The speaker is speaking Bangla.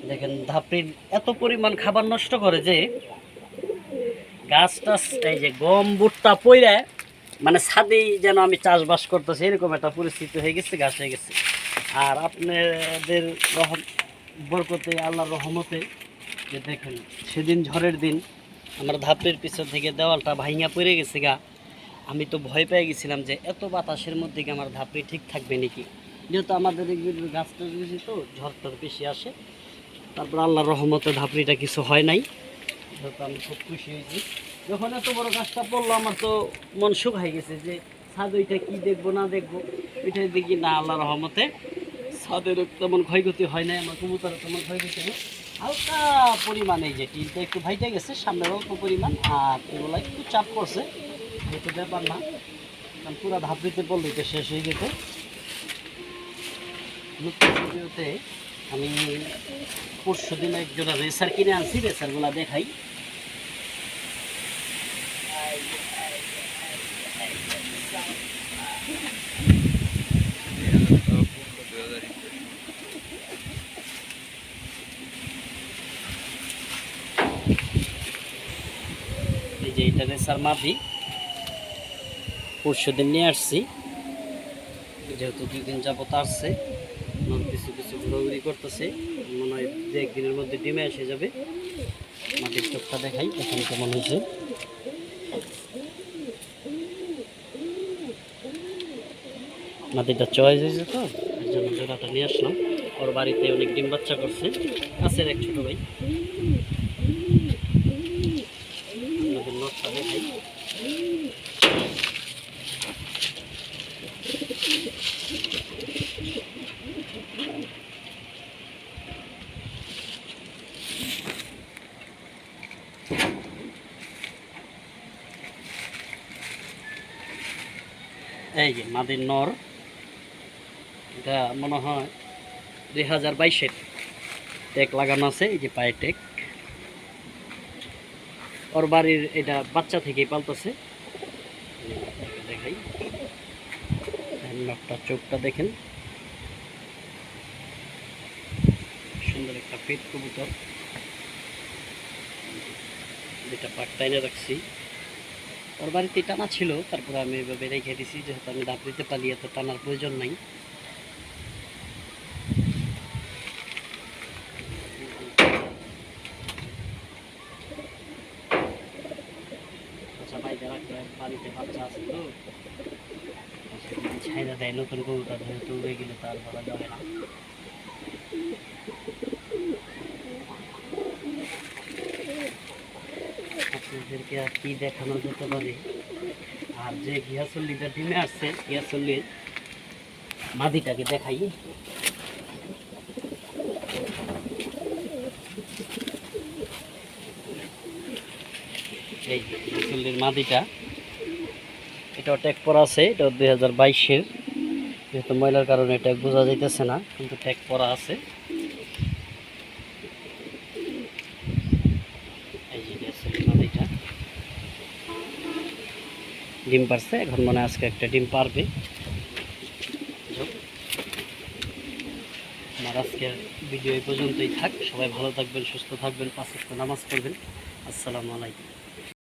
দেখেন ধাপড়ির এত পরিমাণ খাবার নষ্ট করে যে গাছ টাছ এই যে গম ভুট্টা পইরা মানে ছাদেই যেন আমি চাষবাস করতেছি এরকম একটা পরিস্থিতি হয়ে গেছে, গাছ হয়ে গেছে। আর আপনাদের বরকতে আল্লাহর রহমতে যে দেখেন সেদিন ঝড়ের দিন আমার ধাপড়ির পিছন থেকে দেওয়ালটা ভাঙা পড়ে গেছে গা। আমি তো ভয় পেয়ে গেছিলাম যে এত বাতাসের মধ্যে কি আমার ধাপড়ি ঠিক থাকবে নাকি, যেহেতু আমাদের গাছ টাছ বেশি তো ঝড় টড় বেশি আসে। তারপর আল্লাহর রহমতে ধাপড়িটা কিছু হয় নাই, যেহেতু আমি খুব খুশি হয়েছি। যখন এত বড় গাছটা পড়লো আমার তো মন সুখ হয়ে গেছে যে ছাদ ওইটা কী দেখবো না দেখবো, ওইটাই দেখি না আল্লাহর রহমতে ছাদের তেমন ক্ষয়ক্ষতি হয় নাই, আমার কবুতরের তেমন ক্ষয়ক্ষতি নেই। হালকা পরিমাণে যে টিনটা একটু ভাইটে গেছে সামনের অল্প পরিমাণ, আর এগুলো একটু চাপ করছে, যেহেতু ব্যাপার না, কারণ পুরো ধাপড়িতে পড়লে এটা শেষ হয়ে যেত। নতুন ভিডিওতে আমি পরশু দিন একজোড়া রেসার কিনে আনছি, রেসারগুলো দেখাই। এই যে এটা রেসার মাদি, পরশু দিন নিয়ে আসছি, যেহেতু 2 দিন যাবত আসছে, কিছু কিছু ঘোরাঘুরি করতেছে, মনে হয় 1 দিনের মধ্যে ডিমে এসে যাবে। মাটির চোখটা দেখাই এখন কেমন হয়েছে। মাটিটা চয়েস হয়েছে তো এর জন্য জোড়াটা নিয়ে আসলাম। ওর বাড়িতে অনেক ডিম বাচ্চা করছে, কাছের এক ছোটো ভাই। আপনাদের নটটা দেখাই। এই যে মাদির নর, এটা মনে হয় 2022-এর টেক লাগানো আছে, এই যে পায়ে টেক। ওর বাড়ির এটা বাচ্চা থেকেই পালতেছে, দেখাই। নটটার চোখটা দেখেন, সুন্দর একটা পেট কবুতর, যেটা পাক টাইনে রাখছি। ওর বাড়িতে টানা ছিল, তারপরে আমি এভাবে রেখে দিছি, যেহেতু আমি ধাপড়িতে পালি এত টানার প্রয়োজন নাই। বাড়িতে বাচ্চা আছে তো ছাইনা দেয়, নতুন কবুতর যেহেতু উড়ে গেলে তার বলা যাবে না। আপনাদেরকে আর কি দেখানো যেতে পারে। আর যে গিয়াসল্লিটা ডিমে আসছে, গিয়াসল্লির মাদিটাকে দেখাই। এই গিয়াসল্লির মাদিটা, এটাও ট্যাগ পরা আছে, এটা 2022-এর, যেহেতু ময়লার কারণে এটা বোঝা যাইতেছে না, কিন্তু ট্যাগ পরা আছে। এই যে গিয়াসল্লির মাদিটা ডিম পারছে, এখন মনে আজকে একটা ডিম পারবে। আমার আজকের ভিডিও এই পর্যন্তই থাক। সবাই ভালো থাকবেন, সুস্থ থাকবেন, 5 ওয়াক্ত নামাজ পড়বেন। আসসালামু আলাইকুম।